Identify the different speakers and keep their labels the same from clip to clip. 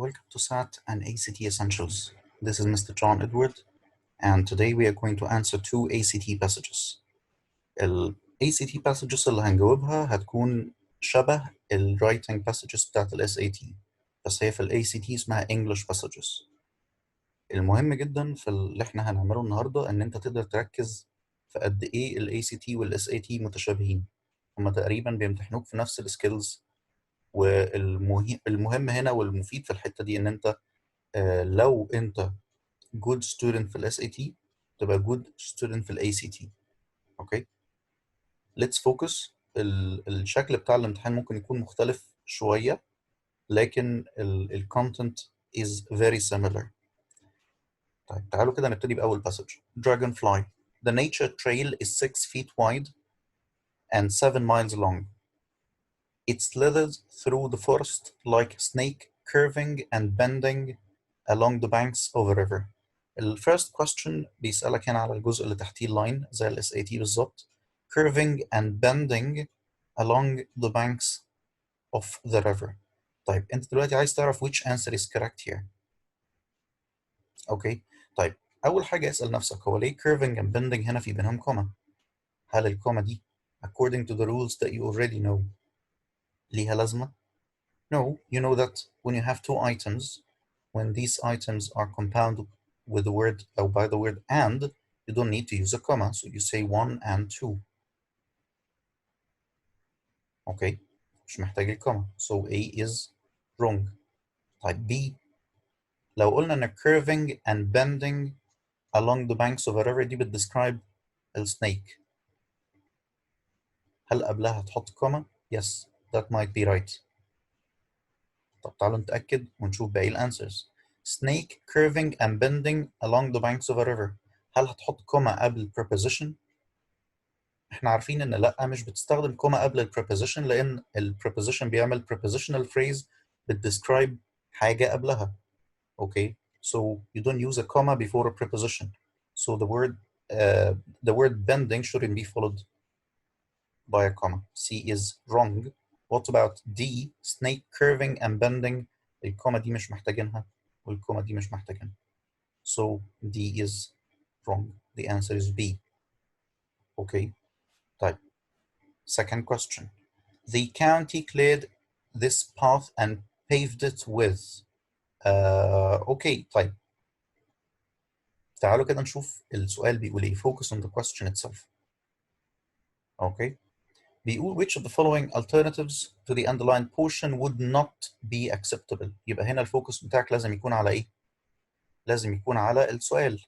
Speaker 1: Welcome to SAT and ACT Essentials. This is Mr. John Edward, and today we are going to answer two ACT passages. ال ACT passages اللي هنجاوبها هتكون شبه ال writing passages بتاعت ال SAT، بس هي في ال ACT اسمها English passages. المهم جدا في اللي احنا هنعمله النهارده ان انت تقدر تركز في قد ايه ال ACT وال SAT متشابهين. هما تقريبا بيمتحنوك في نفس السكيلز، والمهم هنا والمفيد في الحتة دي ان انت لو انت good student في ال SAT تبقى good student في ال ACT. اوكي، let's focus. الشكل بتاع الامتحان ممكن يكون مختلف شوية، لكن ال content is very similar. طيب تعالوا كده نبتدي بأول passage. Dragonfly. The nature trail is 6 feet wide and 7 miles long. It slithers through the forest like a snake, curving and bending along the banks of a river. The first question بيسألك هنا على الجزء اللي تحتيه line زي ال SAT بالظبط. Curving and bending along the banks of the river. طيب أنت دلوقتي عايز تعرف which answer is correct here. أوكي، طيب أول حاجة اسأل نفسك هو ليه curving and bending هنا في بينهم كوما؟ هل الكوما دي according to the rules that you already know ليها لازمة؟ No, you know that when you have two items, when these items are compounded with the word or by the word and, you don't need to use a comma, so you say 1 and 2. Okay, مش محتاج الكوما, so A is wrong. طيب B, لو قلنا إن curving and bending along the banks of a river دي بتdescribe a snake. هل قبلها تحط كوما؟ Yes, that might be right. طب تعالوا نتأكد ونشوف باقي الانسرز. Snake curving and bending along the banks of a river. هل هتحط كوما قبل preposition؟ احنا عارفين ان لا، مش بتستخدم كوما قبل preposition لان preposition بيعمل prepositional phrase بتdescribe حاجة قبلها. Okay, so you don't use a comma before a preposition. So the word bending shouldn't be followed by a comma. C is wrong. What about D? Snake curving and bending. الكوما دي مش محتاجينها والكوما دي مش محتاجينها. So D is wrong. The answer is B. Okay. طيب. Second question. The county cleared this path and paved it with. Okay. طيب. تعالوا كده نشوف السؤال بيقول ايه. Focus on the question itself. Okay. بيقول which of the following alternatives to the underlined portion would not be acceptable. يبقى هنا الفوكس بتاعك لازم يكون على ايه؟ لازم يكون على السؤال.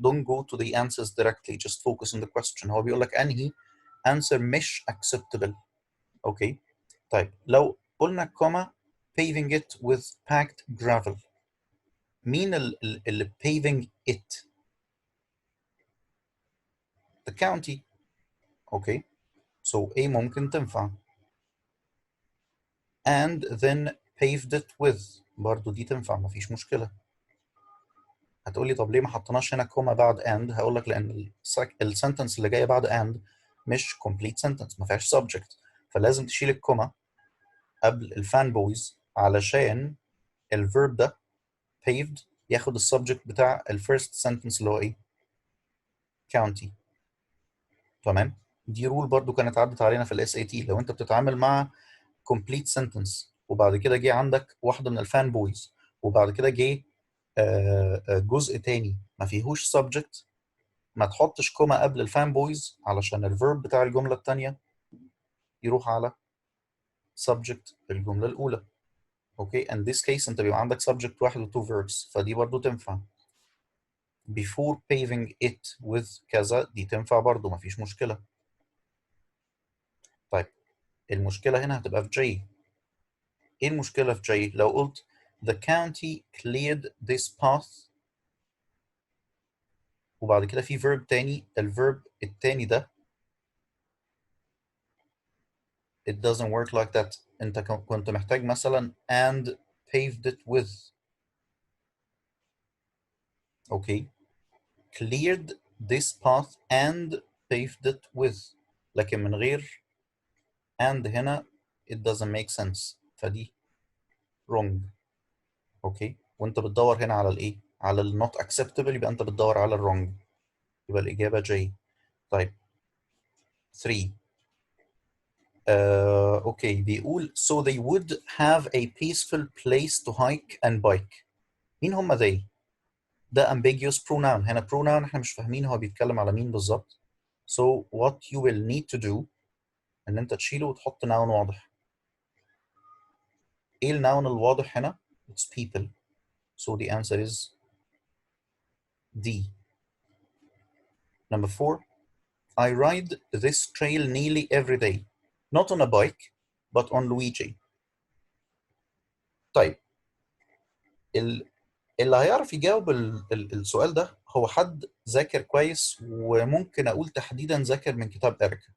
Speaker 1: Don't go to the answers directly, just focus on the question. هو بيقول لك انهي answer مش acceptable. اوكي. طيب لو قلنا كوما paving it with packed gravel. مين اللي paving it؟ The county. اوكي. So A ممكن تنفع. And then paved it with برضو دي تنفع مفيش مشكلة. هتقولي طب ليه ما حطيناش هنا كوما بعد and؟ هقول لك لأن السنتنس اللي جاية بعد and مش complete sentence، ما فيهاش subject، فلازم تشيل الكوما قبل الفان بويز علشان الفيرب ده paved ياخد السبجكت بتاع الفيرست سنتنس اللي هو ايه؟ county. تمام؟ دي رول برضو كانت عدت علينا في الاس اي تي. لو انت بتتعامل مع complete sentence وبعد كده جه عندك واحده من الفان بويز وبعد كده جه جزء تاني ما فيهوش subject، ما تحطش كوما قبل الفان بويز علشان الفيرب بتاع الجمله الثانيه يروح على subject الجمله الاولى. اوكي، in this case انت بيبقى عندك subject واحد و two verbs، فدي برضو تنفع. before paving it with كذا دي تنفع برضو ما فيش مشكله. طيب المشكله هنا هتبقى في J. ايه المشكله في J؟ لو قلت the county cleared this path وبعد كده في verb تاني، الverb التاني ده it doesn't work like that. انت كنت محتاج مثلا and paved it with. okay, cleared this path and paved it with، لكن من غير and هنا it doesn't make sense، فدي wrong. اوكي، وانت بتدور هنا على الايه؟ على ال not acceptable، يبقى انت بتدور على الwrong، يبقى الإجابة J. طيب 3. اوكي، بيقول so they would have a peaceful place to hike and bike. مين هم they؟ ده ambiguous pronoun. هنا pronoun احنا مش فاهمين هو بيتكلم على مين بالظبط. So what you will need to do ان انت تشيله وتحط noun واضح. ايه الناون الواضح هنا؟ It's people. So the answer is D. Number 4. I ride this trail nearly every day. Not on a bike, but on Luigi. طيب اللي هيعرف يجاوب السؤال ده هو حد ذاكر كويس، وممكن اقول تحديدا ذاكر من كتاب اريكا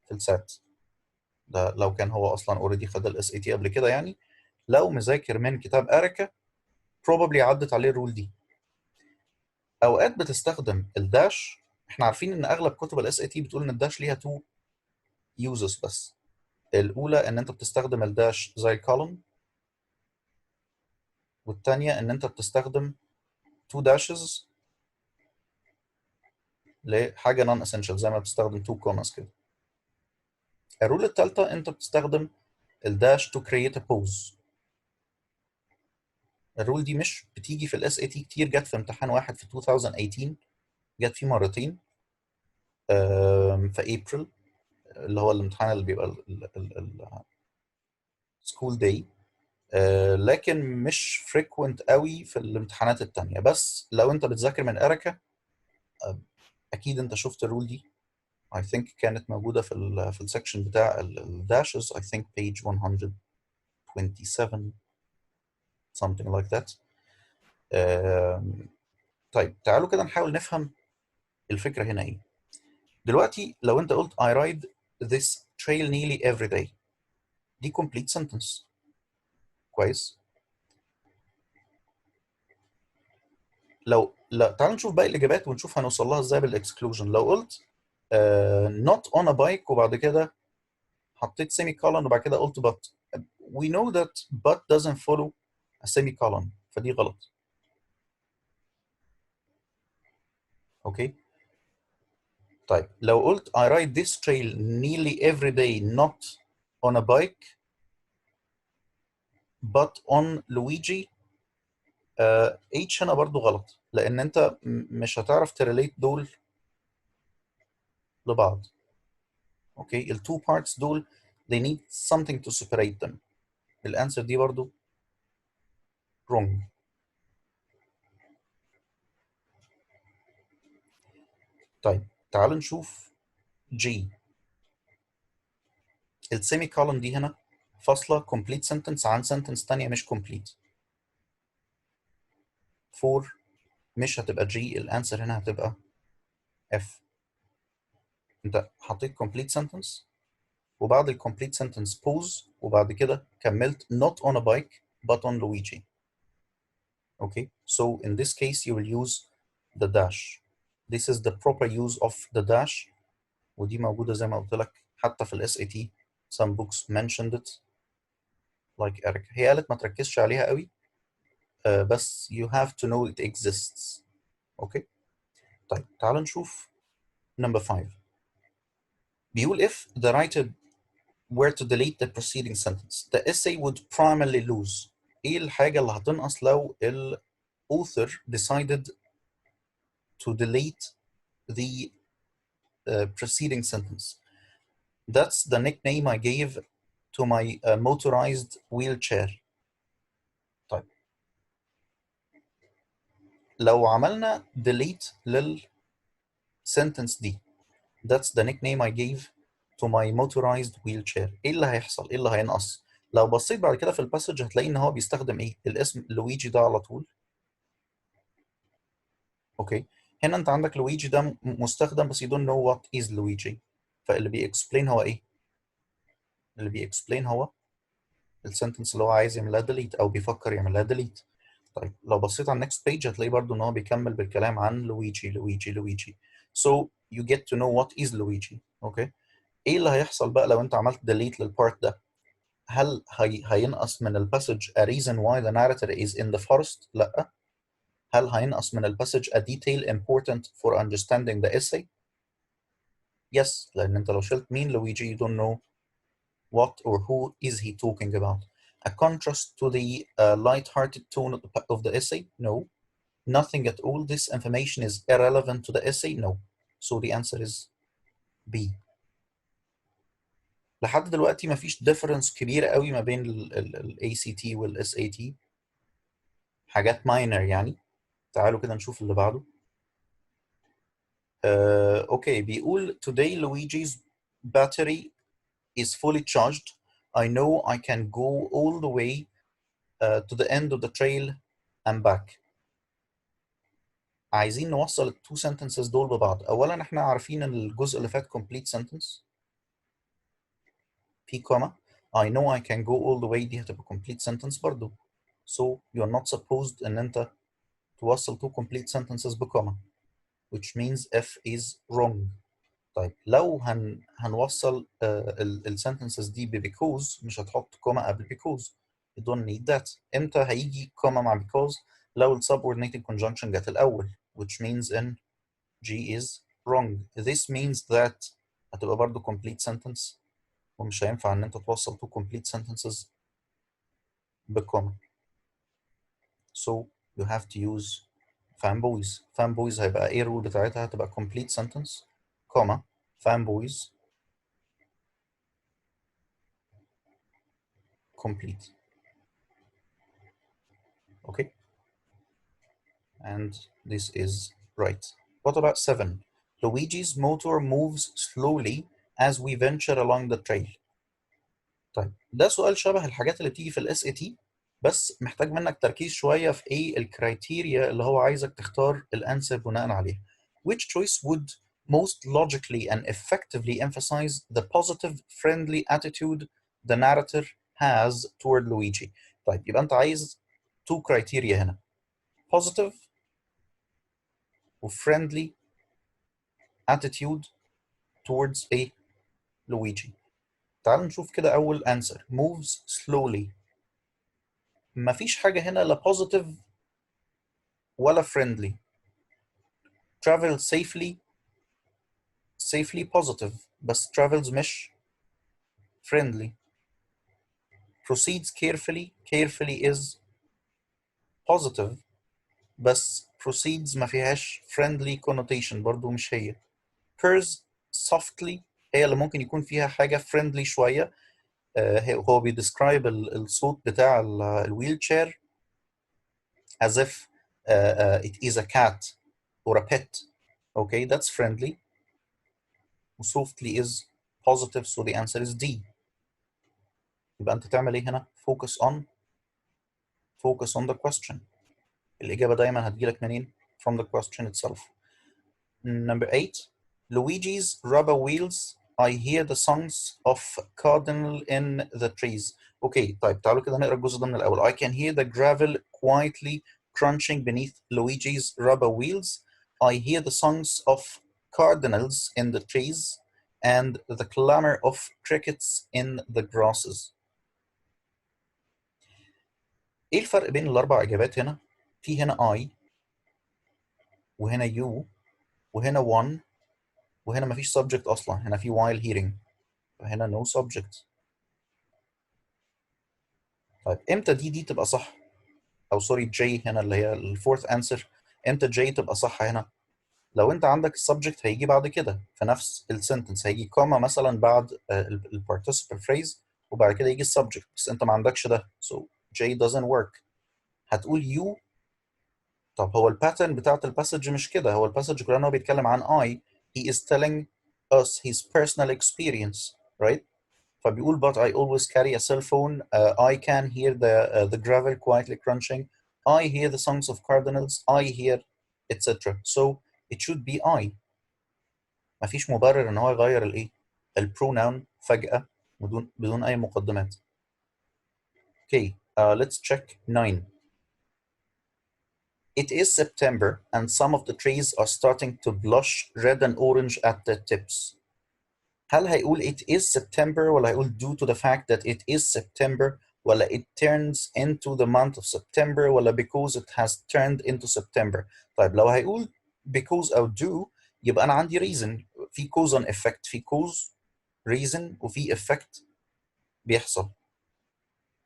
Speaker 1: في السات ده، لو كان هو اصلا اوريدي خد الاس اي تي قبل كده يعني. لو مذاكر من كتاب اريكا probably عدت عليه الرول دي. اوقات بتستخدم الداش. احنا عارفين ان اغلب كتب الاس اي تي بتقول ان الداش ليها تو يوزز بس. الاولى ان انت بتستخدم الداش زي الكولوم، والثانيه ان انت بتستخدم تو داشز لحاجه نون اسينشال زي ما بتستخدم تو كوماس كده. الرول الثالثه انت بتستخدم الداش تو كرييت ا بوز. الرول دي مش بتيجي في الاس اي تي كتير، جت في امتحان واحد في 2018، جت فيه مرتين في ابريل، اللي هو الامتحان اللي بيبقى السكول داي، لكن مش فريكوينت قوي في الامتحانات التانية. بس لو انت بتذاكر من اريكا اكيد انت شفت الرول دي. I think كانت موجودة في السكشن بتاع الداشز. I think page 127 something like that. طيب تعالوا كده نحاول نفهم الفكرة هنا ايه. دلوقتي لو انت قلت I ride this trail nearly every day، دي complete sentence. كويس. لا تعالوا نشوف باقي الاجابات ونشوف هنوصل لها ازاي بالاكسكلوجن. لو قلت not on a bike وبعد كده حطيت سيمي كولون وبعد كده قلت but، we know that but doesn't follow a semicolon، فدي غلط. اوكي. طيب لو قلت I ride this trail nearly every day not on a bike but on Luigi، H هنا برضو غلط، لان انت مش هتعرف تريليت دول لبعض. اوكي، التو بارتس دول they need something to separate them. الانسر دي برضو wrong. طيب تعالوا نشوف G. السيمي كولون دي هنا فاصلة complete sentence عن sentence تانية مش complete. 4 مش هتبقى G، الانسر هنا هتبقى F. انت حطيت complete sentence وبعد ال complete sentence pause وبعد كده كملت not on a bike but on Luigi. Okay, so in this case you will use the dash. This is the proper use of the dash، ودي موجودة زي ما قلت لك حتى في ال SAT. Some books mentioned it like Eric. هي قالت ما تركزش عليها قوي، بس you have to know it exists. Okay. طيب تعالوا نشوف number 5. بيقول if the writer were to delete the preceding sentence the essay would primarily lose. ايه الحاجة اللي هتنقص لو ال author decided to delete the preceding sentence? That's the nickname I gave to my motorized wheelchair. طيب لو عملنا delete لل sentence دي that's the nickname I gave to my motorized wheelchair، ايه اللي هيحصل؟ ايه اللي هينقص؟ لو بصيت بعد كده في الباسج هتلاقي ان هو بيستخدم ايه؟ الاسم لويجي ده على طول. اوكي، هنا انت عندك لويجي ده مستخدم بس you don't know what is لويجي، فاللي بيexplain هو ايه؟ اللي بيexplain هو السنتنس اللي هو عايز يعملها delete او بيفكر يعملها delete. طيب لو بصيت على النكست بيج هتلاقي برضو ان هو بيكمل بالكلام عن لويجي لويجي لويجي. So you get to know what is لويجي. اوكي، ايه اللي هيحصل بقى لو انت عملت delete للبارت ده؟ هل هينقص من الباسج a reason why the narrator is in the forest؟ لا. هل هينقص من الباسج a detail important for understanding the essay؟ yes، لأن أنت لو شلت مين لويجي you don't know what or who is he talking about. A contrast to the light-hearted tone of the essay? No. Nothing at all. This information is irrelevant to the essay? No. So the answer is B. لحد دلوقتي مفيش difference كبيرة قوي ما بين ال ACT وال SAT. حاجات minor يعني. تعالوا كده نشوف اللي بعده. اوكي بيقول today Luigi's battery is fully charged. I know I can go all the way to the end of the trail and back. عايزين نوصل التو sentences دول ببعض. اولا احنا عارفين ان الجزء اللي فات complete sentence في كوما. I know I can go all the way دي هتبقى complete sentence برضو. So you're not supposed ان انت توصل two complete sentences بكوما, which means F is wrong. طيب لو هنوصل الsentences دي because مش هتحط كوما قبل because. You don't need that. امتى هيجي كوما مع because؟ لو subordinated conjunction جت الأول, which means in G is wrong. This means that هتبقى برضو complete sentence ومش هينفع ان انت توصل two complete sentences بكوما. So you have to use fanboys. Fanboys هيبقى ايه الرول بتاعتها؟ هتبقى complete sentence كوما fanboys complete. Okay, and this is right. What about 7? Luigi's motor moves slowly as we venture along the trail. طيب ده سؤال شبه الحاجات اللي بتيجي في الاس اي تي, بس محتاج منك تركيز شويه في ايه الكرايتيريا اللي هو عايزك تختار الانسر بناء عليه. Which choice would most logically and effectively emphasize the positive friendly attitude the narrator has toward Luigi? طيب يبقى انت عايز two criteria هنا, positive و friendly attitude towards a Luigi. تعال نشوف كده أول answer. moves slowly. مفيش حاجة هنا لا positive ولا friendly. travel safely positive بس travels مش friendly. proceeds carefully is positive بس proceeds ما فيهاش friendly connotation برضو مش هي. purrs softly هي اللي ممكن يكون فيها حاجة friendly شوية. هو بيدescribe الصوت بتاع الويل تشير as if it is a cat or a pet. Okay, that's friendly. softly is positive, so the answer is D. يبقى أنت تعمل إيه هنا؟ focus on the question. الإجابة دايما هتجيلك منين؟ From the question itself. Number 8. Luigi's rubber wheels. I hear the songs of cardinal in the trees. Okay, طيب تعالوا كده نقرا الجزء ده من الأول. I can hear the gravel quietly crunching beneath Luigi's rubber wheels. I hear the songs of cardinals in the trees and the clamor of crickets in the grasses. ايه الفرق بين الاربع اجابات هنا؟ في هنا I وهنا you وهنا one وهنا مفيش subject اصلا, هنا في while hearing فهنا no subject. طيب امتى دي تبقى صح؟ او سوري J هنا اللي هي الفورث انسر, امتى J تبقى صح هنا؟ لو انت عندك السبجكت هيجي بعد كده في نفس السنتنس, هيجي كوما مثلا بعد البارتيسيبل phrase وبعد كده يجي السبجكت, بس انت ما عندكش ده, so J doesn't work. هتقول you. طب هو الباترن بتاعت الباسج مش كده, هو الباسج كله بيتكلم عن I. He is telling us his personal experience, right? فبيقول but I always carry a cell phone. I can hear the gravel quietly crunching. I hear the songs of cardinals. I hear etc. So it should be I. مفيش مبرر ان هو يغير الايه؟ البروناون فجأة بدون اي مقدمات. Okay, let's check 9. It is September and some of the trees are starting to blush red and orange at their tips. هل هيقول it is September ولا هيقول due to the fact that it is September ولا it turns into the month of September ولا because it has turned into September؟ طيب لو هيقول because أو due يبقى أنا عندي reason، في cause and effect، في cause reason وفي effect بيحصل.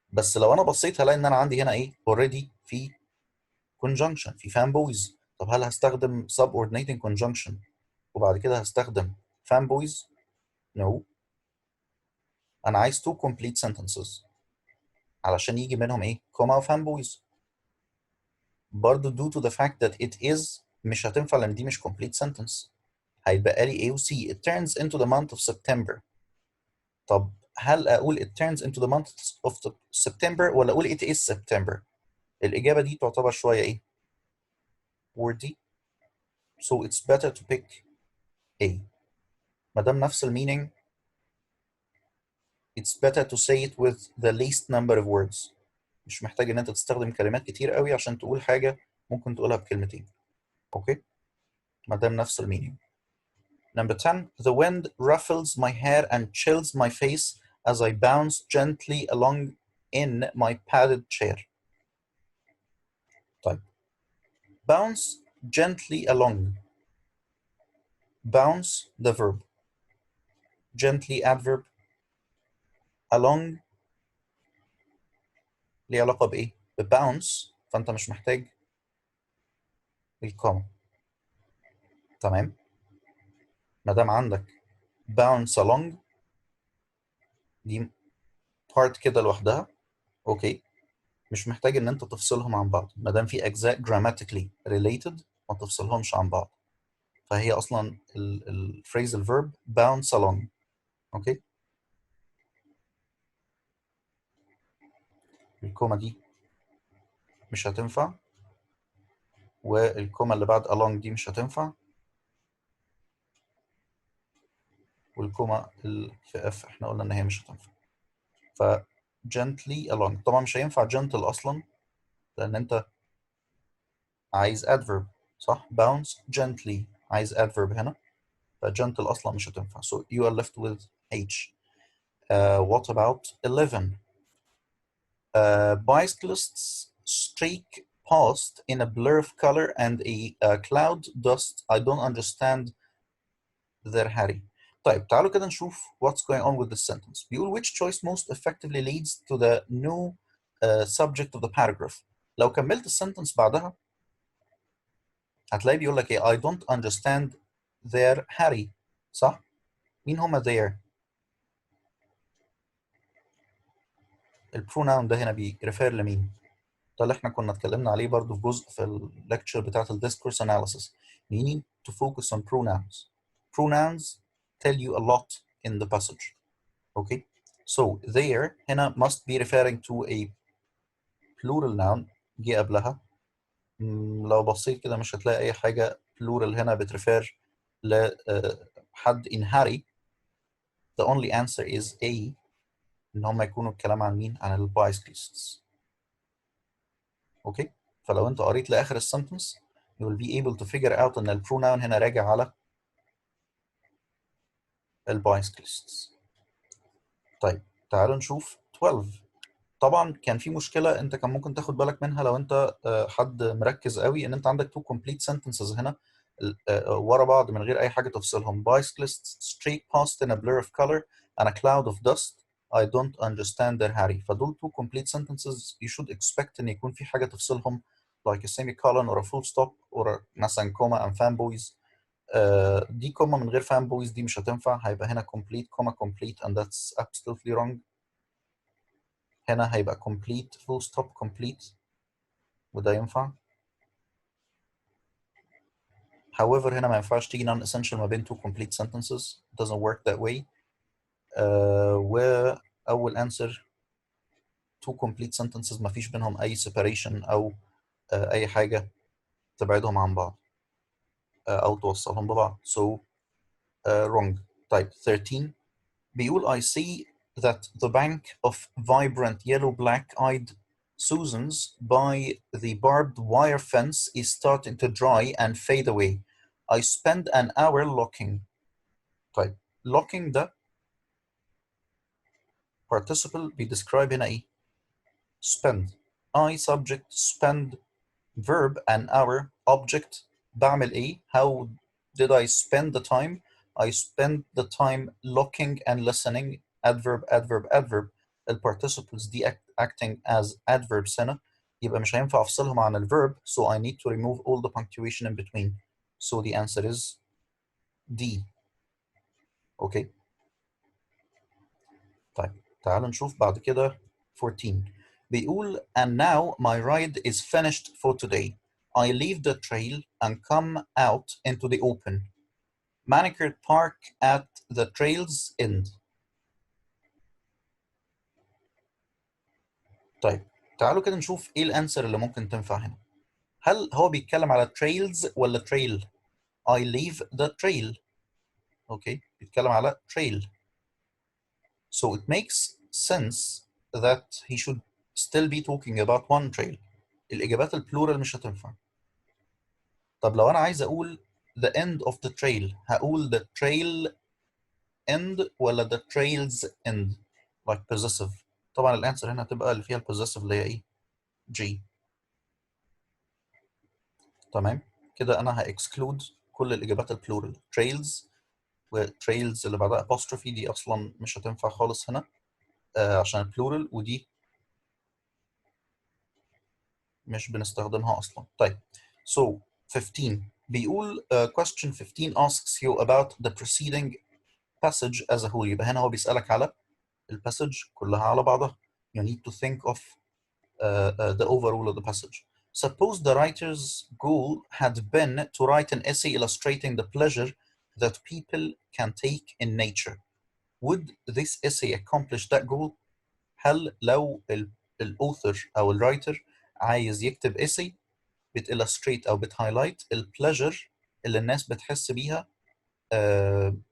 Speaker 1: بس لو أنا بصيت هلاقي إن أنا عندي هنا إيه already في conjunction، في fanboys. طب هل هستخدم subordinating conjunction وبعد كده هستخدم fanboys؟ No. أنا عايز two complete sentences علشان يجي منهم إيه؟ كوما و fanboys. برضه due to the fact that it is مش هتنفع لأن دي مش complete sentence. هيبقى لي A و C. It turns into the month of September. طب هل أقول it turns into the month of September ولا أقول it is September؟ الإجابة دي تعتبر شوية إيه؟ wordy. So it's better to pick A. ما دام نفس المينينج it's better to say it with the least number of words. مش محتاج إن أنت تستخدم كلمات كتير قوي عشان تقول حاجة ممكن تقولها بكلمتين. أوكي؟ ما دام نفس المينينج. Number 10, the wind ruffles my hair and chills my face as I bounce gently along in my padded chair. طيب bounce gently along. Bounce the verb. Gently adverb. Along ليه علاقة بإيه؟ بbounce، فأنت مش محتاج الكوما. تمام؟ ما دام عندك bounce along دي part كده لوحدها، أوكي؟ مش محتاج إن أنت تفصلهم عن بعض، ما دام في أجزاء grammatically related ما تفصلهمش عن بعض. فهي اصلا الفريز الفيرب bounce along. اوكي، الكوما دي مش هتنفع والكوما اللي بعد along دي مش هتنفع والكوما اللي في اف احنا قلنا ان هي مش هتنفع. ف gently along طبعا مش هينفع gentle اصلا لان انت عايز adverb صح. bounce gently عايز adverb هنا، ف gentle اصلا مش هتنفع. so you are left with H. What about 11? Bicyclists streak past in a blur of color and a cloud dust. I don't understand their hurry. طيب تعالوا كده نشوف what's going on with this sentence. بيقول which choice most effectively leads to the new subject of the paragraph. لو كملت السنتنس بعدها هتلاقي بيقول لك ايه I don't understand their hurry. صح؟ مين هما their؟ البروناون ده هنا بيريفير لمين؟ ده اللي احنا كنا اتكلمنا عليه برضو في جزء في الليكتشر بتاعت الديسكورس اناليسيس. You need to focus on pronouns. Pronouns tell you a lot in the passage. Okay? So there هنا must be referring to a plural noun جه قبلها. لو بصيت كده مش هتلاقي أي حاجة plural هنا بتريفير لحد in hurry. The only answer is A. إن هم يكونوا الكلام عن مين؟ عن البايسكليستس. اوكي، فلو انت قريت لاخر السنتنس you will be able to figure out ان البروناون هنا راجع على البايسكليستس. طيب تعالوا نشوف 12. طبعا كان في مشكله انت كان ممكن تاخد بالك منها لو انت حد مركز قوي، ان انت عندك two complete sentences هنا ورا بعض من غير اي حاجه تفصلهم. bicyclists streak past in a blur of color and a cloud of dust. I don't understand their hurry. فدول two complete sentences you should expect ان يكون في حاجه تفصلهم like a semicolon or a full stop or مثلا comma and fanboys. دي كوما من غير fanboys دي مش هتنفع، هيبقى هنا complete comma complete and that's absolutely wrong. هنا هيبقى complete full stop complete وده ينفع. however هنا ما ينفعش تيجي non essential ما بين two complete sentences. It doesn't work that way. وأول answer two complete sentences ما فيش بينهم أي separation أو أي حاجة تبعدهم عن بعض أو توصلهم ببعض. so wrong. طيب 13 بيقول I see that the bank of vibrant yellow black-eyed Susans by the barbed wire fence is starting to dry and fade away. I spend an hour looking. طيب looking ده participle بيدescribe هنا ايه؟ spend. I subject spend verb and our object بعمل ايه؟ How did I spend the time? I spent the time looking and listening. Adverb adverb adverb. ال participles دي acting as adverbs هنا يبقى مش هينفع افصلهم عن ال verb, so I need to remove all the punctuation in between. So the answer is D. Okay. طيب تعالوا نشوف بعد كده 14. بيقول and now my ride is finished for today. I leave the trail and come out into the open. Manicured park at the trail's end. طيب تعالوا كده نشوف ايه الانسر اللي ممكن تنفع هنا. هل هو بيتكلم على trails ولا trail؟ I leave the trail. اوكي بيتكلم على trail. So it makes sense that he should still be talking about one trail. الإجابات البلورال مش هتنفع. طب لو أنا عايز أقول the end of the trail هقول the trail end ولا the trail's end like possessive. طبعا الانسر هنا هتبقى اللي فيها البوزيسيف اللي هي ايه؟ G. تمام كده أنا هاكسكلود كل الإجابات البلورال. trails وtrails اللي بعدها apostrophe دي أصلا مش هتنفع خالص هنا عشان البلورال ودي مش بنستخدمها أصلا. طيب so 15 بيقول question 15 asks you about the preceding passage as a whole. يبقى هنا هو بيسألك على الباسج كلها على بعضها. You need to think of the overall of the passage. Suppose the writer's goal had been to write an essay illustrating the pleasure that people can take in nature. Would this essay accomplish that goal? هل لو الauthor أو الرايتر عايز يكتب essay بتillustrate أو بتhighlight البليجر اللي الناس بتحس بيها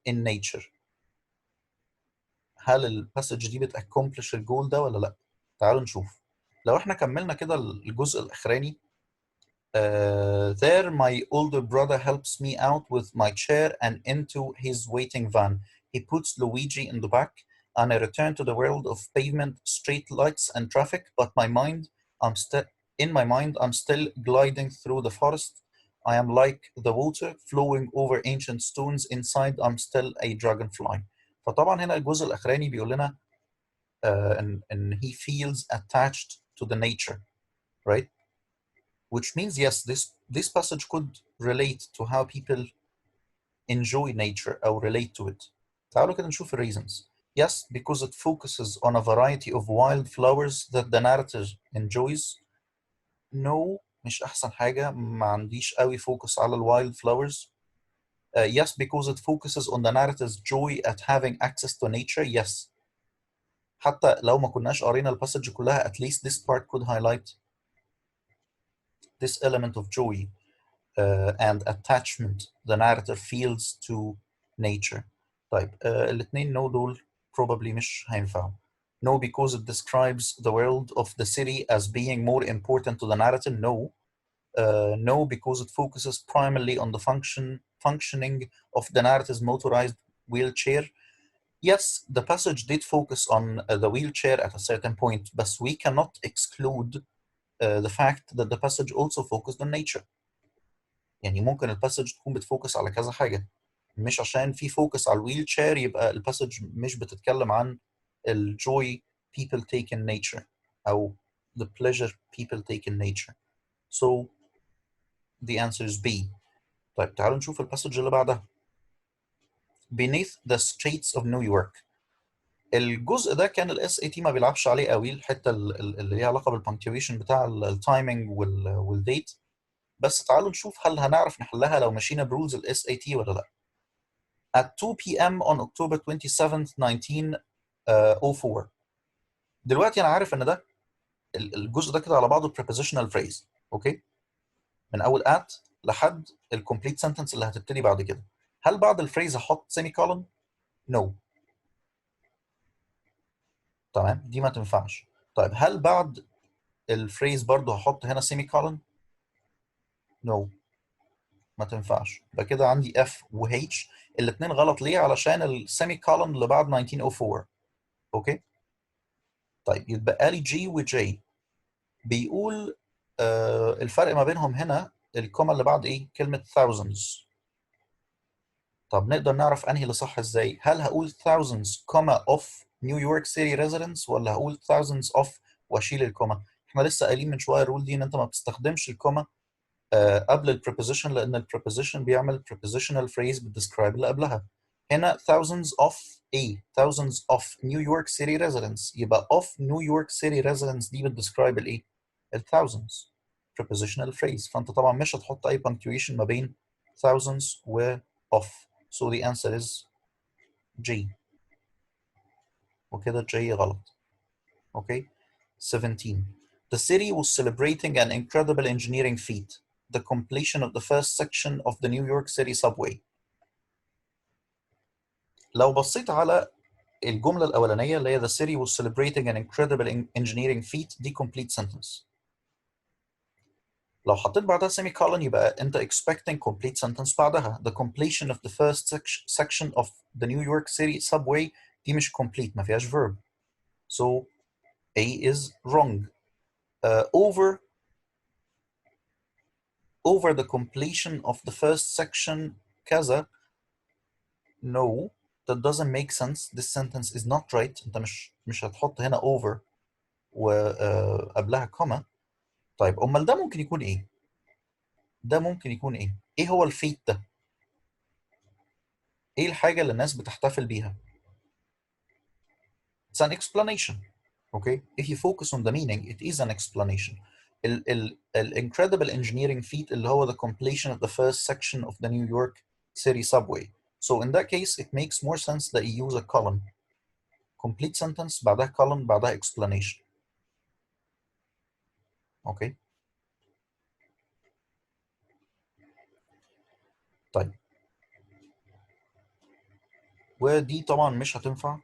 Speaker 1: in nature، هل الباسج دي بتaccomplish الجول ده ولا لا؟ تعالوا نشوف. لو احنا كملنا كده الجزء الأخراني there my older brother helps me out with my chair and into his waiting van. He puts Luigi in the back and I return to the world of pavement, street lights and traffic, but in my mind I'm still gliding through the forest. I am like the water flowing over ancient stones. Inside I'm still a dragonfly. فطبعا هنا الجزء الأخراني بيقول لنا ان he feels attached to the nature, right? Which means yes, this passage could relate to how people enjoy nature or relate to it. تعالوا كده نشوف the reasons. Yes, because it focuses on a variety of wild flowers that the narrator enjoys. No, مش أحسن حاجة، ما عنديش قوي focus على wild flowers. Yes, because it focuses on the narrator's joy at having access to nature. Yes. حتى لو ما كناش قرينا الباسج كلها at least this part could highlight this element of joy and attachment the narrator feels to nature. طيب الاثنين no دول probably مش هينفعوا. No, because it describes the world of the city as being more important to the narrative. No. No, because it focuses primarily on the functioning of the narrative's motorized wheelchair. Yes, the passage did focus on the wheelchair at a certain point, but we cannot exclude the fact that the passage also focused on nature. يعني ممكن الباسج تكون بتفوكس على كذا حاجة، مش عشان في فوكس على الويل شير يبقى الباسج مش بتتكلم عن الجوي people take in nature أو the pleasure people take in nature. So the answer is B. طيب تعالوا نشوف الباسج اللي بعدها. Beneath the streets of New York. الجزء ده كان الاس اي تي ما بيلعبش عليه قوي، الحته اللي ليها علاقه بالبنكتويشن بتاع التايمنج والديت، بس تعالوا نشوف هل هنعرف نحلها لو مشينا برولز الاس اي تي ولا لا. At 2 p.m. on October 27th 1904. دلوقتي انا عارف ان ده الجزء ده كده على بعضه prepositional phrase، اوكي؟ من اول at لحد الكومبليت سنتنس اللي هتبتدي بعد كده. هل بعد الفريز هحط سيمي كولون؟ نو. تمام دي ما تنفعش. طيب هل بعد الفريز برضو هحط هنا سيمي كولون؟ نو ما تنفعش. يبقى كده عندي F و H الاثنين غلط. ليه؟ علشان السيمي كولون اللي بعد 1904. اوكي طيب يتبقى لي G و J. بيقول الفرق ما بينهم هنا الكوما اللي بعد ايه؟ كلمة thousands. طب نقدر نعرف انهي اللي صح ازاي؟ هل هقول thousands comma of New York City residents ولا هقول thousands of واشيل الكوما؟ احنا لسه قايلين من شويه الرول دي ان انت ما بتستخدمش الكوما قبل البريبوزيشن، لان البريبوزيشن بيعمل prepositional phrase بتدسكرايب اللي قبلها. هنا thousands of ايه؟ thousands of New York City residents، يبقى of New York City residents دي بتدسكرايب الايه؟ thousands prepositional phrase. فانت طبعا مش هتحط اي punctuation ما بين thousands و of. So the answer is G. وكده J غلط. Okay. 17. The city was celebrating an incredible engineering feat, the completion of the first section of the New York City subway. لو بصيت على الجملة الأولانية اللي هي the city was celebrating an incredible engineering feat دي complete sentence. لو حطيت بعدها semicolon يبقى أنت expecting complete sentence بعدها. The completion of the first section of the New York City subway دي مش complete، ما فيهاش verb. So A is wrong. Over the completion of the first section كذا. No, that doesn't make sense. This sentence is not right. انت مش هتحط هنا over وقبلها كوما. طيب امال ده ممكن يكون ايه؟ ده ممكن يكون ايه؟ ايه هو الفيت ده؟ ايه الحاجة اللي الناس بتحتفل بيها؟ It's an explanation. Okay? If you focus on the meaning, it is an explanation. Incredible engineering feat اللي هو the completion of the first section of the New York City subway. So in that case, it makes more sense that you use a colon. Complete sentence بعدها colon بعدها explanation. Okay. طيب. ودي طبعا مش هتنفع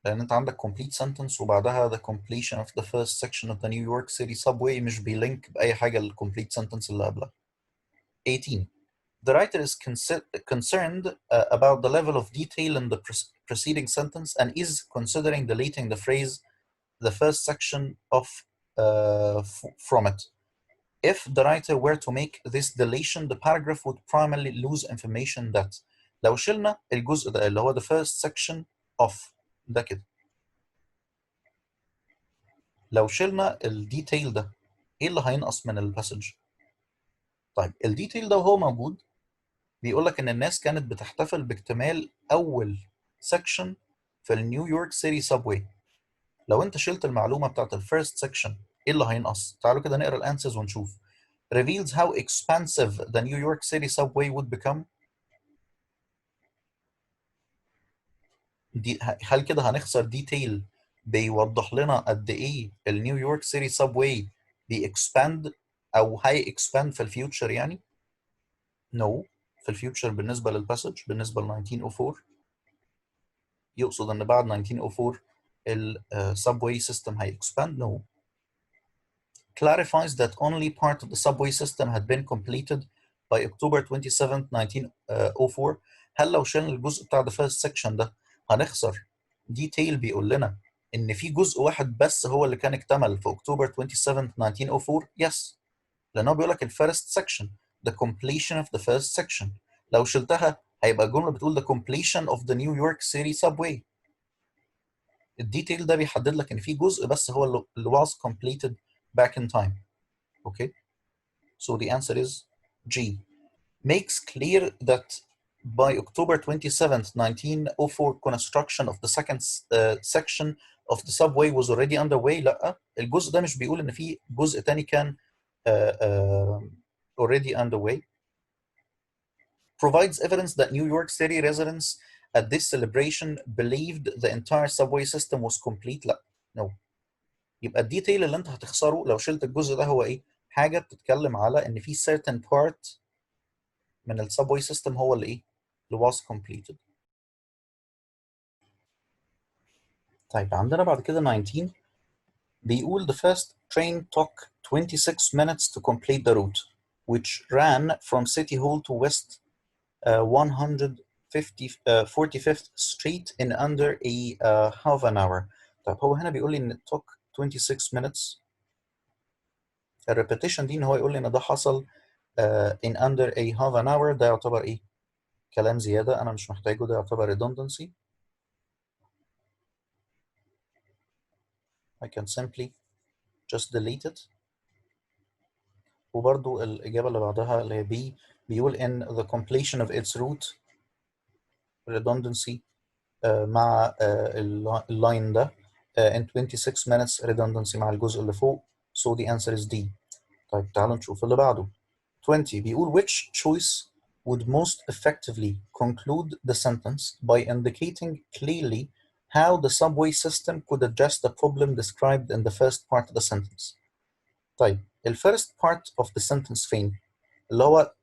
Speaker 1: لأن أنت عندك complete sentence وبعدها the completion of the first section of the New York City subway مش بيلينك بأي حاجة للcomplete sentence اللي قبلها. 18. The writer is concerned about the level of detail in the preceding sentence and is considering deleting the phrase the first section of from it. If the writer were to make this deletion, the paragraph would primarily lose information that. لو شلنا الجزء ده اللي هو the first section of ده كده. لو شلنا الديتيل ده ايه اللي هينقص من الباسج؟ طيب الديتيل ده وهو موجود بيقول لك ان الناس كانت بتحتفل باكتمال اول سكشن في النيويورك سيتي سبوي. لو انت شلت المعلومه بتاعت الفيرست سكشن ايه اللي هينقص؟ تعالوا كده نقرا الانسرز ونشوف. reveals how expansive the New York City subway would become. دي هل كده هنخسر ديتيل بيوضح لنا قد ايه النيويورك سيتي سبواي بيكسباند او هاي اكسباند في الفيوتشر يعني؟ نو. في الفيوتشر بالنسبه للباسج بالنسبه ل 1904 يقصد ان بعد 1904 السبواي سيستم هاي اكسباند؟ نو. clarifies that only part of the subway system had been completed by October 27, 1904. هل لو شلنا الجزء بتاع the first section ده هنخسر ديتيل بيقول لنا ان في جزء واحد بس هو اللي كان اكتمل في اكتوبر 27 1904؟ يس. لان هو بيقول لك الفيرست section the completion of the first section. لو شلتها هيبقى الجمله بتقول the completion of the New York City subway. الديتيل ده بيحدد لك ان في جزء بس هو اللي was completed back in time. Okay, so the answer is G. Makes clear that by October 27th, 1904, construction of the second section of the subway was already underway. لا، الجزء ده مش بيقول ان في جزء تاني كان already underway. Provides evidence that New York City residents at this celebration believed the entire subway system was complete. لا. No. يبقى الديتيل اللي انت هتخسره لو شلت الجزء ده هو ايه؟ حاجه بتتكلم على ان في certain part من السبوي سيستم هو اللي ايه؟ اللي was completed. طيب عندنا بعد كده 19 بيقول the first train took 26 minutes to complete the route which ran from City Hall to West 135 45th Street in under a half an hour. طيب هو هنا بيقول لي ان it took 26 minutes. الريبيتيشن دي ان هو يقول لي ان ده حصل in under a half an hour، ده يعتبر ايه؟ كلام زيادة أنا مش محتاجه، ده يعتبر redundancy. I can simply just delete it. وبرضو الإجابة اللي بعدها اللي هي B بيقول in the completion of its route redundancy مع اللاين ده in 26 minutes redundancy مع الجزء اللي فوق. so the answer is D. طيب تعالوا نشوف اللي بعده. 20 بيقول which choice would most effectively conclude the sentence by indicating clearly how the subway system could address the problem described in the first part of the sentence. طيب ال first part of the sentence فين؟ اللي هو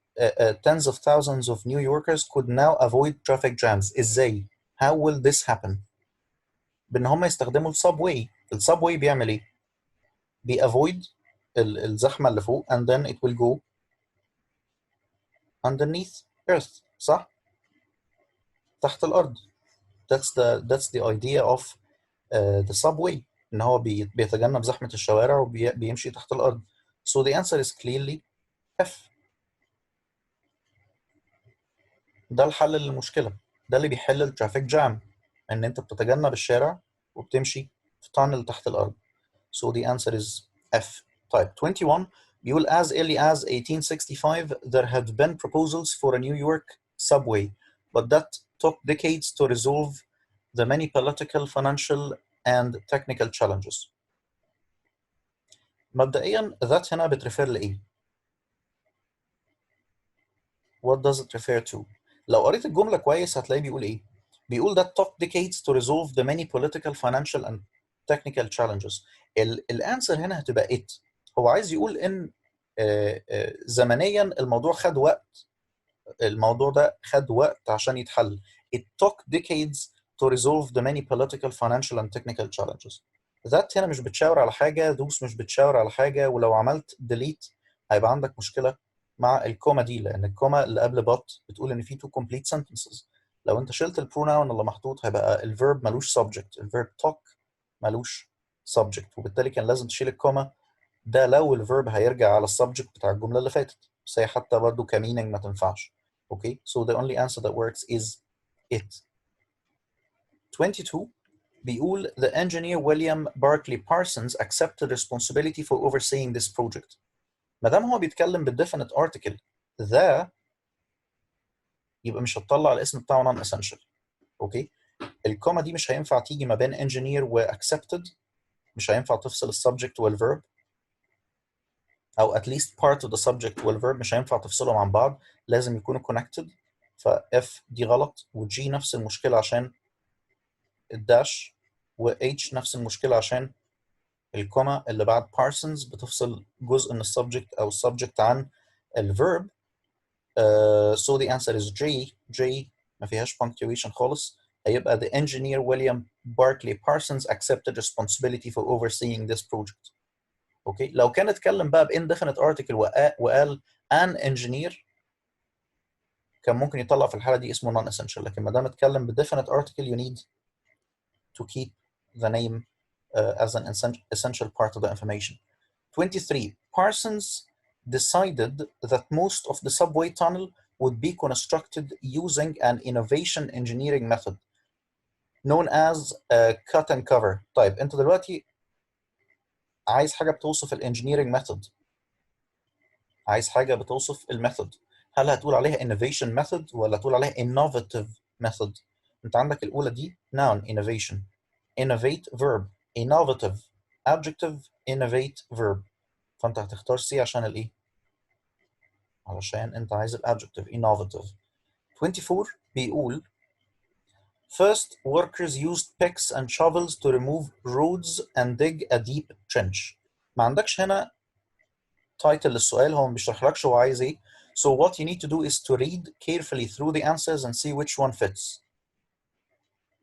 Speaker 1: tens of thousands of New Yorkers could now avoid traffic jams. ازاي؟ How will this happen؟ بان هم يستخدموا السبواي. السبواي بيعمل ايه؟ بيavoid الزحمه اللي فوق and then it will go underneath earth، صح؟ تحت الارض. That's the idea of the subway، ان هو بيتجنب زحمه الشوارع وبيمشي تحت الارض. So the answer is clearly F. ده الحل للمشكله، ده اللي بيحل الترافيك جام، ان انت بتتجنب الشارع وبتمشي في tunnel تحت الارض. So the answer is F. طيب 21 بيقول as early as 1865 there had been proposals for a New York subway but that took decades to resolve the many political, financial and technical challenges. مبدئيا that هنا بتريفير لإيه؟ What does it refer to؟ لو قريت الجملة كويس هتلاقيه بيقول إيه؟ بيقول that took decades to resolve the many political, financial and technical challenges. الانسر هنا هتبقى it. هو عايز يقول ان زمنيا الموضوع خد وقت، الموضوع ده خد وقت عشان يتحل. It took decades to resolve the many political, financial and technical challenges. that هنا مش بتشاور على حاجة، those مش بتشاور على حاجة، ولو عملت delete هيبقى عندك مشكلة مع الكوما دي، لأن الكوما اللي قبل but بتقول إن في two complete sentences. لو أنت شلت البروناون اللي محطوط هيبقى الفيرب ملوش subject، الفيرب took ملوش subject، وبالتالي كان لازم تشيل الكوما ده لو الفيرب هيرجع على السبجكت بتاع الجملة اللي فاتت، بس هي حتى برضه كميننج ما تنفعش. Okay, so the only answer that works is it. 22 بيقول the engineer William Barclay Parsons accepted responsibility for overseeing this project. ما دام هو بيتكلم بالdefinite article the يبقى مش هتطلع الاسم بتاعه non essential. اوكي، الكوما دي مش هينفع تيجي ما بين engineer و accepted، مش هينفع تفصل السبجكت والverb، او at least part of the subject والverb مش هينفع تفصلهم عن بعض، لازم يكونوا connected. ف F دي غلط، و G نفس المشكلة عشان الداش، و H نفس المشكلة عشان الكوما اللي بعد Parsons بتفصل جزء من السبجكت او السبجكت عن الverb. So the answer is J. J ما فيهاش punctuation خالص، هيبقى the engineer William Barclay Parsons accepted responsibility for overseeing this project. اوكي، لو كان اتكلم بقى بindefinite article وقال an engineer كان ممكن يطلع في الحالة دي اسمه non essential، لكن ما دام اتكلم بdefinite article you need to keep the name as an essential part of the information. 23 Parsons decided that most of the subway tunnel would be constructed using an innovation engineering method known as cut and cover. طيب انت دلوقتي عايز حاجة بتوصف الانجينيرنج ميثود، عايز حاجة بتوصف الميثود، هل هتقول عليها innovation method ولا هتقول عليها innovative method؟ انت عندك الأولى دي noun innovation، innovate verb، innovative adjective، innovate verb، فانت هتختار C عشان الايه؟ علشان انت عايز الادجective innovative. 24 بيقول first workers used picks and shovels to remove roads and dig a deep trench. ما عندكش هنا title للسؤال، هو ما بيشرحلكش هو عايز ايه. So what you need to do is to read carefully through the answers and see which one fits.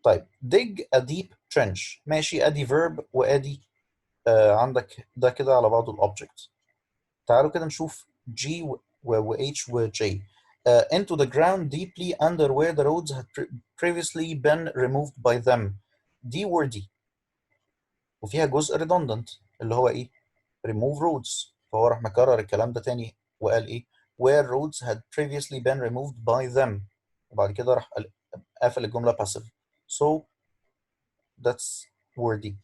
Speaker 1: طيب dig a deep trench ماشي، ادي verb وادي عندك ده كده على بعضه الobject. تعالوا كده نشوف G و H و J. into the ground deeply under where the roads had previously been removed by them. دي wordy وفيها جزء redundant اللي هو ايه؟ remove roads. فهو راح مكرر الكلام ده تاني وقال ايه؟ where roads had previously been removed by them. وبعد كده راح قافل الجملة passive. So that's wordy.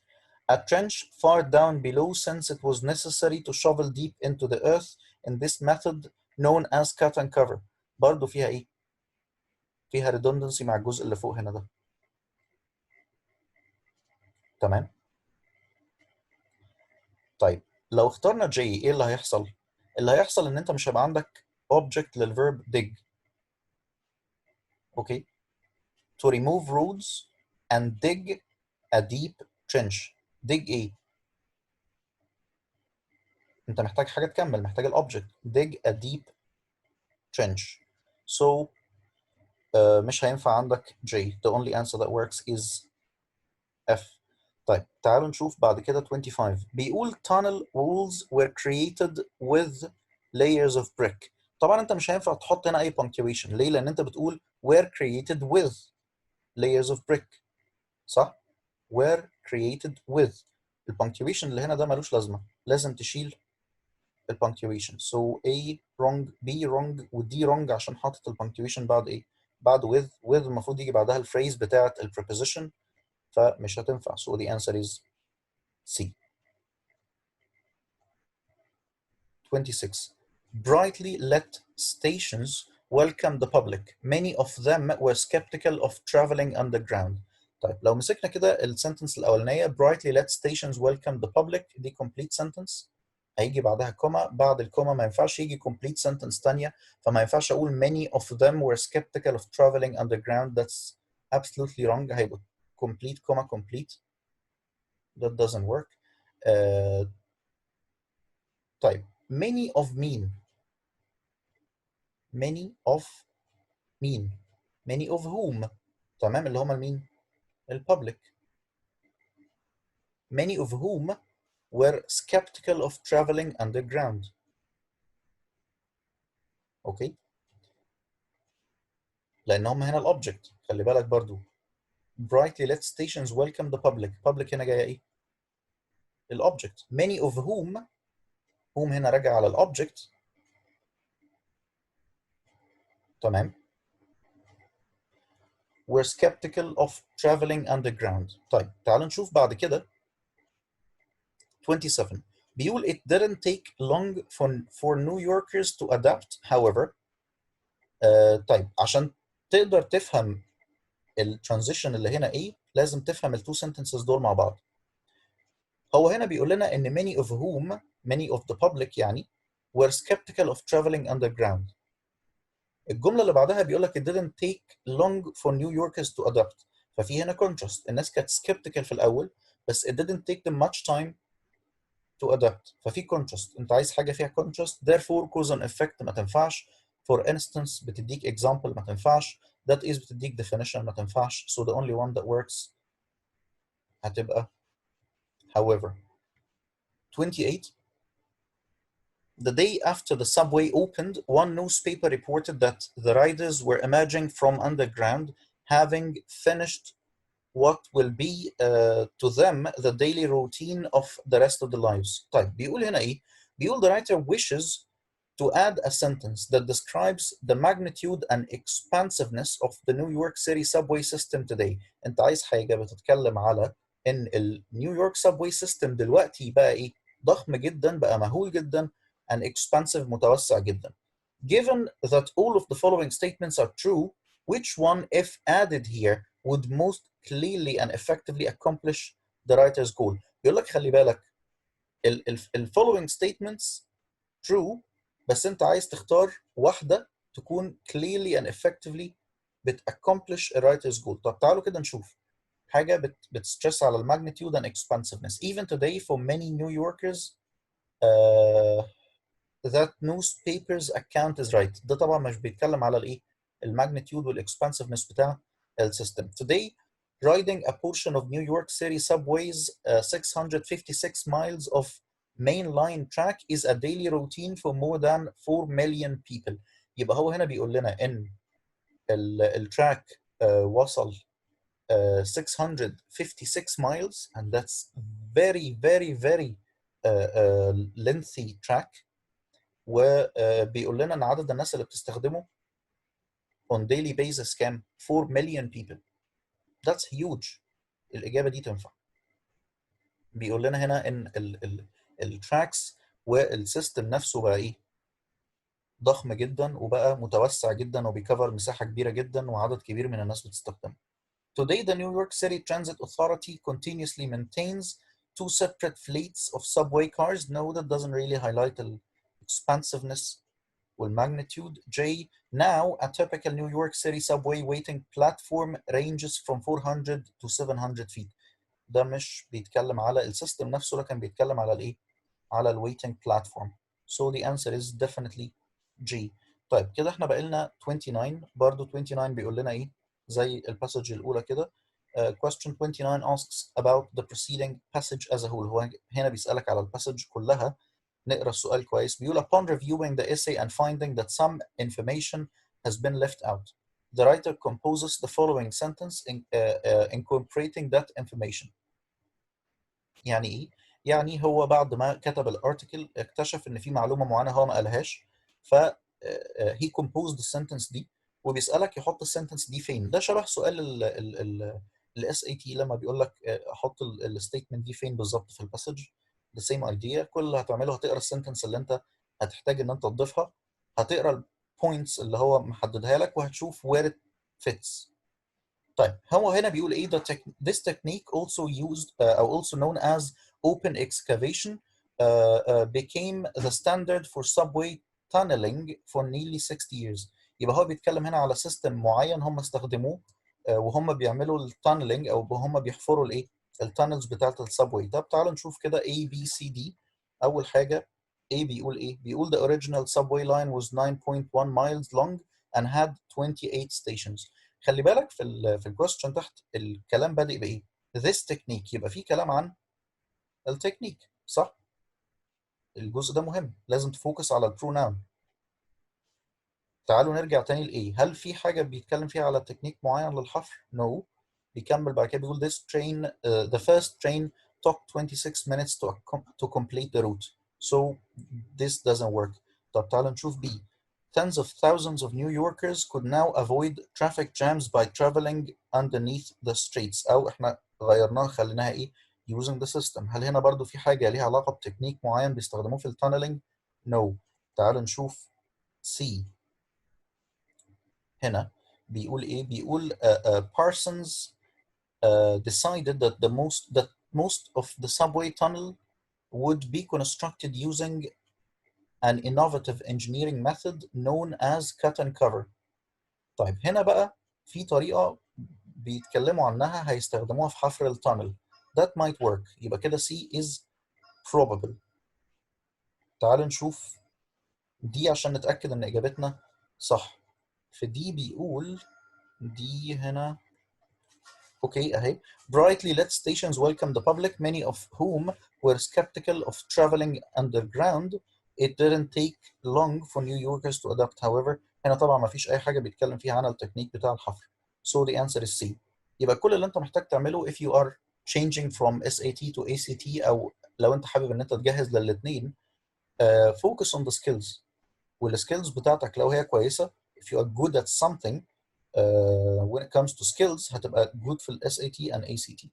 Speaker 1: A trench far down below since it was necessary to shovel deep into the earth in this method known as cut and cover. برضه فيها ايه؟ فيها redundancy مع الجزء اللي فوق هنا ده. تمام؟ طيب لو اخترنا J ايه اللي هيحصل؟ اللي هيحصل ان انت مش هيبقى عندك object للverb dig. اوكي؟ To remove roads and dig a deep trench. dig ايه؟ انت محتاج حاجه تكمل، محتاج الاوبجكت. dig a deep trench. So مش هينفع عندك J. The only answer that works is F. طيب تعالوا نشوف بعد كده 25. بيقول tunnel walls were created with layers of brick. طبعا انت مش هينفع تحط هنا اي punctuation. ليه؟ لان انت بتقول were created with layers of brick. صح؟ were created with. الpunctuation اللي هنا ده ملوش لازمه، لازم تشيل الpunctuation. So A wrong، B wrong، و D wrong عشان حاطط الpunctuation بعد ايه؟ بعد with المفروض يجي بعدها الفريز بتاعت الpreposition، فمش هتنفع. So the answer is C. 26. Brightly lit stations welcomed the public. Many of them were skeptical of traveling underground. طيب لو مسكنا كده السنتنس الأولانية brightly lit stations welcomed the public دي complete sentence، هيجي بعدها كوما، بعد الكوما ما ينفعش يجي complete sentence تانية، فما ينفعش أقول many of them were skeptical of traveling underground. That's absolutely wrong. هيبقى complete comma complete. That doesn't work. طيب many of mean many of mean many of whom. تمام، اللي هم المين؟ الببليك. many of whom were skeptical of traveling underground. اوكي، لان هم هنا الاوبجكت. خلي بالك برضو brightly lit stations welcome the public. public هنا جايه ايه؟ الاوبجكت. many of whom هنا راجع على الاوبجكت. تمام، were skeptical of traveling underground. طيب تعالوا نشوف بعد كده 27. بيقول it didn't take long for New Yorkers to adapt however. طيب عشان تقدر تفهم الترانزيشن اللي هنا ايه لازم تفهم التو sentences دول مع بعض. هو هنا بيقول لنا ان many of whom many of the public يعني were skeptical of traveling underground. الجملة اللي بعدها بيقول لك it didn't take long for New Yorkers to adapt. ففي هنا contrast. الناس كانت skeptical في الأول بس it didn't take them much time to adapt. ففي contrast. أنت عايز حاجة فيها contrast. therefore cause and effect ما تنفعش. for instance بتديك example ما تنفعش. that is بتديك definition ما تنفعش. so the only one that works هتبقى however. 28. The day after the subway opened, one newspaper reported that the riders were emerging from underground, having finished what will be to them the daily routine of the rest of their lives. طيب بيقول هنا إيه؟ بيقول the writer wishes to add a sentence that describes the magnitude and expansiveness of the New York City subway system today. أنت عايز حاجة بتتكلم على إن النيويورك subway system دلوقتي بقى إيه؟ ضخم جدا، بقى مهول جدا، and expansive متوسع جدا. Given that all of the following statements are true, which one, if added here, would most clearly and effectively accomplish the writer's goal? يقول لك خلي بالك ال following statements true بس انت عايز تختار واحدة تكون clearly and effectively accomplish a writer's goal. طب تعالوا كده نشوف حاجة بتسترس على magnitude and expansiveness. Even today for many New Yorkers that newspapers account is right. ده طبعا مش بيتكلم على الايه؟ الماجنتيود والاكسبانسفنس بتاع السيستم. Today riding a portion of New York City subways 656 miles of main line track is a daily routine for more than 4 million people. يبقى هو هنا بيقول لنا ان التراك وصل 656 miles and that's very lengthy track. وبيقول لنا ان عدد الناس اللي بتستخدمه on daily basis كام؟ 4 million people. That's huge. الإجابة دي تنفع. بيقول لنا هنا ان التراكس والسيستم نفسه بقى ايه؟ ضخم جدا وبقى متوسع جدا وبيكفر مساحة كبيرة جدا وعدد كبير من الناس بتستخدمه. Today, the New York City Transit Authority continuously maintains 2 separate fleets of subway cars. No, that doesn't really highlight the expansiveness or magnitude. J. Now, a typical New York City subway waiting platform ranges from 400 to 700 feet. ده مش بيتكلم على السيستم نفسه لكن بيتكلم على الايه؟ على الويتنج platform. So the answer is definitely G. طيب كده احنا بقى لنا 29. برضه 29 بيقول لنا ايه؟ زي الباسج الاولى كده. Question 29 asks about the preceding passage as a whole. هو هنا بيسألك على الباسج كلها. نقرا السؤال كويس. بيقول upon reviewing the essay and finding that some information has been left out, the writer composes the following sentence incorporating that information. يعني ايه؟ يعني هو بعد ما كتب الارتكل اكتشف ان في معلومه معينه هو ما قالهاش، ف he composed the sentence دي وبيسالك يحط السنتنس دي فين. ده شبه سؤال الاس اي تي لما بيقول لك حط الستيتمنت دي فين بالظبط في الباسج. the same idea. كل اللي هتعمله هتقرا السنتنس اللي انت هتحتاج ان انت تضيفها، هتقرا البوينتس اللي هو محددها لك وهتشوف where it fits. طيب هو هنا بيقول ايه this technique also used or also known as open excavation became the standard for subway tunneling for nearly 60 years. يبقى هو بيتكلم هنا على سيستم معين هم استخدموه وهم بيعملوا التانلينج او هم بيحفروا الايه؟ التانلز بتاعت السبوي. طب تعالوا نشوف كده A B C D. اول حاجه A بيقول ايه؟ بيقول the original subway line was 9.1 miles long and had 28 stations. خلي بالك في الكويستشن تحت الكلام بادئ بايه؟ this technique. يبقى في كلام عن التكنيك صح؟ الجزء ده مهم، لازم تفوكس على البروناون. تعالوا نرجع تاني لايه؟ هل في حاجه بيتكلم فيها على تكنيك معين للحفر؟ no. بيكمل بعد كده بيقول this train the first train took 26 minutes to complete the route. So this doesn't work. طب تعالوا نشوف B. Tens of thousands of New Yorkers could now avoid traffic jams by traveling underneath the streets. أو إحنا غيرناها خليناها إيه؟ using the system. هل هنا برضو في حاجة ليها علاقة بتكنيك معين بيستخدموه في التانلينج؟ no. تعالوا نشوف C. هنا بيقول إيه؟ بيقول Parsons decided that most of the subway tunnel would be constructed using an innovative engineering method known as cut and cover. طيب هنا بقى في طريقة بيتكلموا عنها هيستخدموها في حفر التانل. That might work. يبقى كده C is probable. تعالوا نشوف دي عشان نتأكد ان اجابتنا صح. في دي بيقول دي هنا اوكي اهي. Brightly lit stations welcome the public, many of whom were skeptical of traveling underground. It didn't take long for New Yorkers to adapt. However, هنا طبعا ما فيش اي حاجه بيتكلم فيها عن التكنيك بتاع الحفر. So the answer is C. يبقى كل اللي انت محتاج تعمله if you are changing from SAT to ACT او لو انت حابب ان انت تجهز للاثنين focus on the skills. والسكيلز بتاعتك لو هي كويسه if you are good at something when it comes to skills هتبقى good في ال SAT and ACT.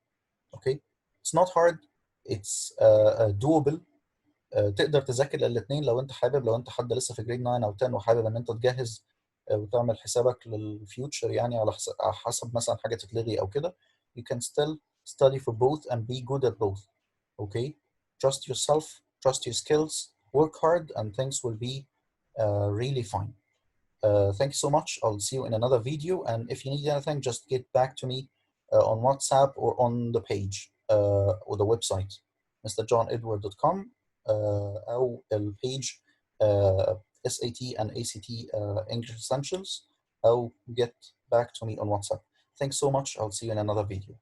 Speaker 1: Okay? It's not hard. It's doable. تقدر تذاكر الاثنين لو انت حابب. لو انت حد لسه في جريد 9 او 10 وحابب ان انت تجهز وتعمل حسابك للفيوتشر يعني على حسب مثلا حاجه تتلغي او كده. You can still study for both and be good at both. Okay? Trust yourself, trust your skills, work hard and things will be really fine. Thank you so much. I'll see you in another video. And if you need anything, just get back to me on WhatsApp or on the page or the website, mrjohnedward.com أو البيج SAT and ACT English Essentials. أو get back to me on WhatsApp. Thanks so much. I'll see you in another video.